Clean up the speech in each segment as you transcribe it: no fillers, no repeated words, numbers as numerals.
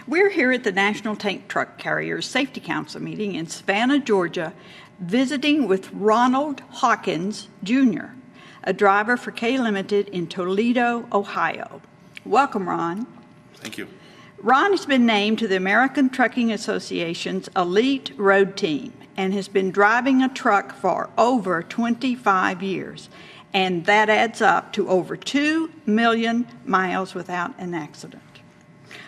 We're here at the National Tank Truck Carriers Safety Council meeting in Savannah, Georgia, visiting with Ronald Hawkins Jr., a driver for K-Limited in Toledo, Ohio. Welcome, Ron. Thank you. Ron has been named to the American Trucking Association's Elite Road Team and has been driving a truck for over 25 years, and that adds up to over 2 million miles without an accident.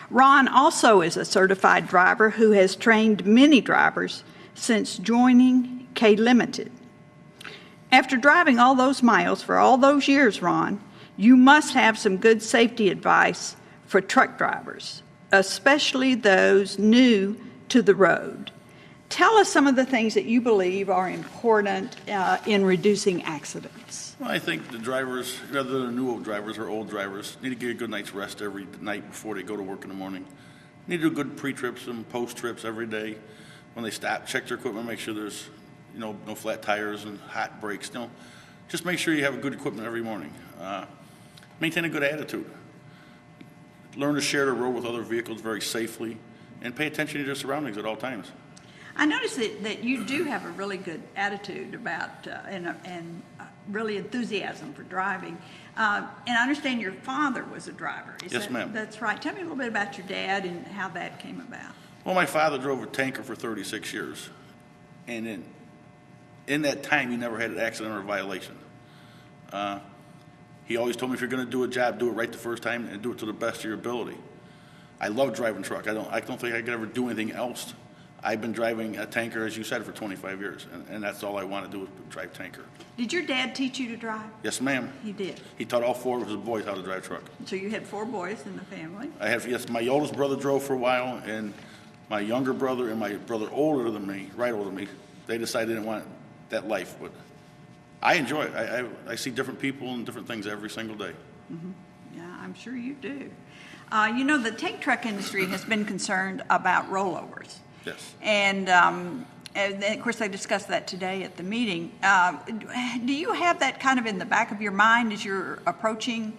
Ron also is a certified driver who has trained many drivers since joining K-Limited. After driving all those miles for all those years, Ron, you must have some good safety advice for truck drivers, especially those new to the road. Tell us some of the things that you believe are important in reducing accidents. Well, I think the drivers, whether they're new drivers or old drivers, need to get a good night's rest every night before they go to work in the morning. Need to do good pre-trips and post-trips every day. When they stop, check their equipment, make sure there's no flat tires and hot brakes. Just make sure you have good equipment every morning. Maintain a good attitude. Learn to share the road with other vehicles very safely, and pay attention to your surroundings at all times. I noticed that you do have a really good attitude about and really enthusiasm for driving. And I understand your father was a driver. Yes, ma'am. That's right. Tell me a little bit about your dad and how that came about. Well, my father drove a tanker for 36 years, and in that time, he never had an accident or a violation. He always told me, if you're going to do a job, do it right the first time and do it to the best of your ability. I love driving truck. I don't think I could ever do anything else. I've been driving a tanker, as you said, for 25 years, and that's all I want to do is drive tanker. Did your dad teach you to drive? Yes, ma'am. He did? He taught all 4 of his boys how to drive truck. So you had 4 boys in the family? Yes, my oldest brother drove for a while, and my younger brother and my brother older than me, right older than me, they decided they didn't want that life, but I enjoy it. I see different people and different things every single day. Mm-hmm. Yeah, I'm sure you do. The tank truck industry has been concerned about rollovers. Yes. And of course, they discussed that today at the meeting. Do you have that kind of in the back of your mind as you're approaching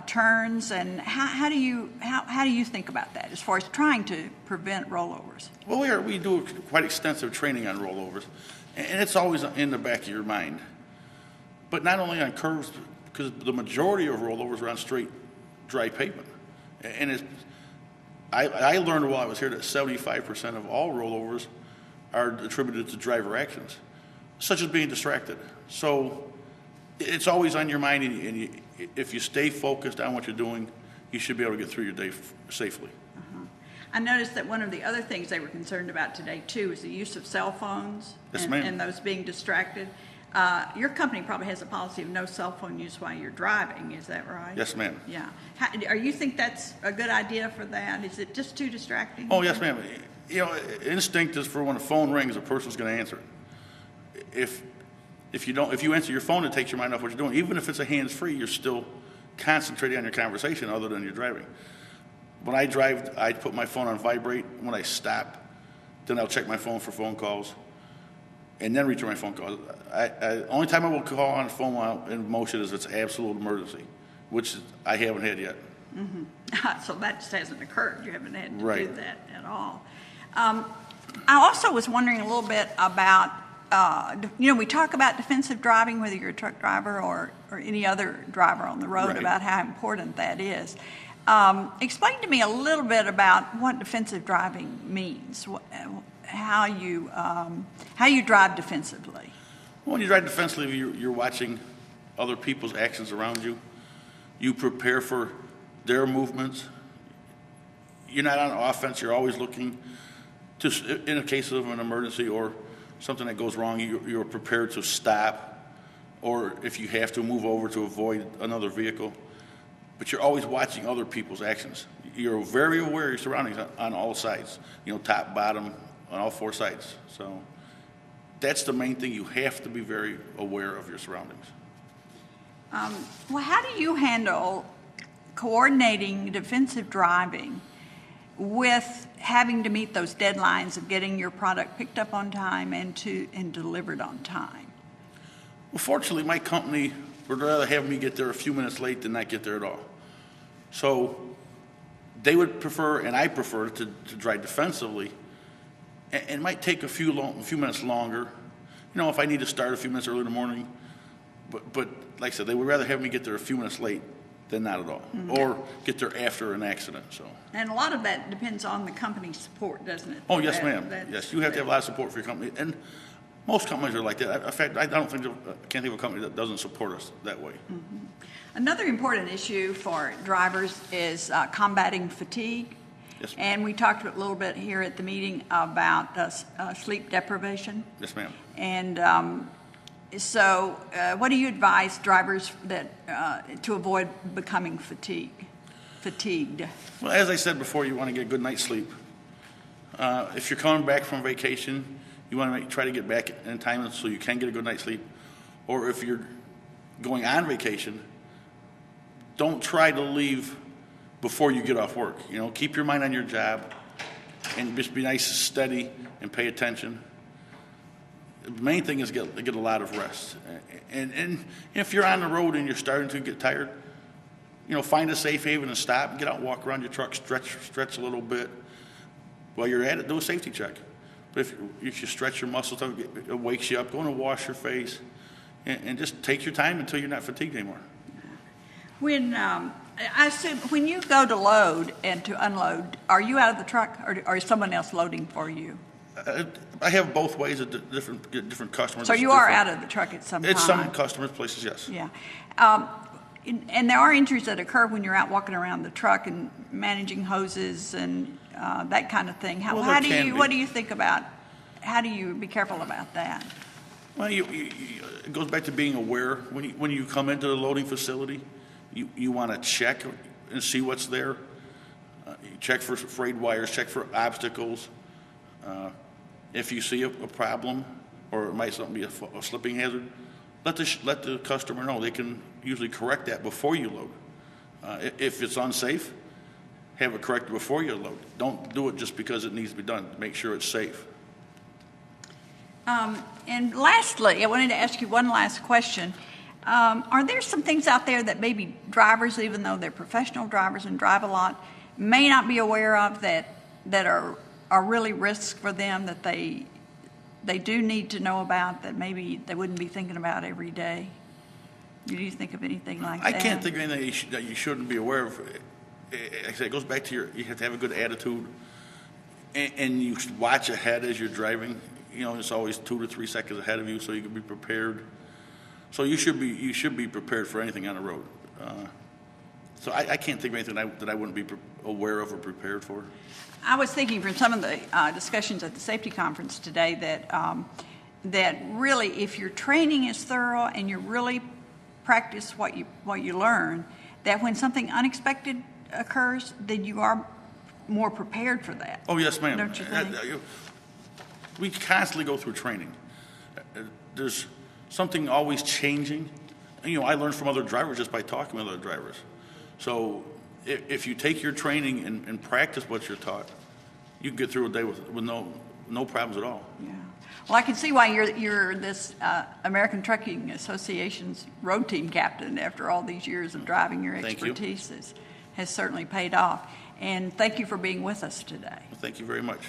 turns, and how do you think about that as far as trying to prevent rollovers? Well, we do quite extensive training on rollovers, and it's always in the back of your mind. But not only on curves, because the majority of rollovers are on straight, dry pavement, and I learned while I was here that 75% of all rollovers are attributed to driver actions, such as being distracted. So it's always on your mind, and if you stay focused on what you're doing, you should be able to get through your day safely. Uh-huh. I noticed that one of the other things they were concerned about today, too, is the use of cell phones. Yes, ma'am. And those being distracted. Your company probably has a policy of no cell phone use while you're driving, is that right? Yes, ma'am. Yeah. Are you think that's a good idea for that? Is it just too distracting? Oh, yes, ma'am. Instinct is for when the phone rings, a person's going to answer it. If you answer your phone, it takes your mind off what you're doing. Even if it's a hands-free, you're still concentrating on your conversation other than your driving. When I drive, I put my phone on vibrate. When I stop, then I'll check my phone for phone calls, and then return my phone calls. Only time I will call on a phone while in motion is if it's absolute emergency, which I haven't had yet. Mm-hmm. So that just hasn't occurred. You haven't had to Right. do that at all. I also was wondering a little bit about, we talk about defensive driving, whether you're a truck driver or any other driver on the road, Right. about how important that is. Explain to me a little bit about what defensive driving means, how you drive defensively. When you drive defensively, you're watching other people's actions around you. You prepare for their movements. You're not on offense. You're always looking to, in a case of an emergency or something that goes wrong, you're prepared to stop, or if you have to, move over to avoid another vehicle. But you're always watching other people's actions. You're very aware of your surroundings on all sides, top, bottom, on all 4 sides. So that's the main thing. You have to be very aware of your surroundings. Well, how do you handle coordinating defensive driving with having to meet those deadlines of getting your product picked up on time and delivered on time? Well, fortunately, my company would rather have me get there a few minutes late than not get there at all. So they would prefer, and I prefer, to drive defensively. And it might take a few minutes longer. You know, if I need to start a few minutes early in the morning. But like I said, they would rather have me get there a few minutes late than not at all, or get there after an accident. So. And a lot of that depends on the company's support, doesn't it? Oh, yes, ma'am. Yes, you have to have a lot of support for your company. And most companies are like that. In fact, I can't think of a company that doesn't support us that way. Another important issue for drivers is combating fatigue. Yes, ma'am. And we talked a little bit here at the meeting about sleep deprivation. Yes, ma'am. And so what do you advise drivers that to avoid becoming fatigued? Well, as I said before, you want to get a good night's sleep. If you're coming back from vacation, you want to try to get back in time so you can get a good night's sleep. Or if you're going on vacation, don't try to leave before you get off work. You know, keep your mind on your job and just be nice and steady and pay attention. The main thing is get a lot of rest. And if you're on the road and you're starting to get tired, you know, find a safe haven and stop, get out and walk around your truck, stretch a little bit. While you're at it, do a safety check. But if you stretch your muscles, it wakes you up. Go and wash your face, and just take your time until you're not fatigued anymore. When I assume when you go to load and to unload, are you out of the truck, or is someone else loading for you? I have both ways at different customers. So you are out of the truck at some time. It's some customers' places, yes. Yeah. And there are injuries that occur when you're out walking around the truck and managing hoses and that kind of thing. What do you think about, how do you be careful about that? Well, it goes back to being aware. When you come into the loading facility, you want to check and see what's there. You check for frayed wires, check for obstacles. If you see a problem, or it might be a slipping hazard, let the customer know. They can usually correct that before you load. If it's unsafe, have it corrected before you load. Don't do it just because it needs to be done. Make sure it's safe. And lastly, I wanted to ask you one last question. Are there some things out there that maybe drivers, even though they're professional drivers and drive a lot, may not be aware of that are really risks for them that they do need to know about, that maybe they wouldn't be thinking about every day? Do you think of anything like that? I can't think of anything that you shouldn't be aware of. It goes back to you have to have a good attitude, and you watch ahead as you're driving. You know, it's always 2 to 3 seconds ahead of you, so you can be prepared. So you should be prepared for anything on the road. So I can't think of anything that I wouldn't be aware of or prepared for. I was thinking from some of the discussions at the safety conference today that really, if your training is thorough and you really practice what you learn, that when something unexpected occurs, then you are more prepared for that. Oh, yes, ma'am. Don't you think? We constantly go through training. There's something always changing. And, you know, I learn from other drivers just by talking with other drivers. So if you take your training and practice what you're taught, you can get through a day with no problems at all. Yeah. Well, I can see why you're this American Trucking Association's road team captain after all these years of driving. Your expertise has certainly paid off. And thank you for being with us today. Well, thank you very much.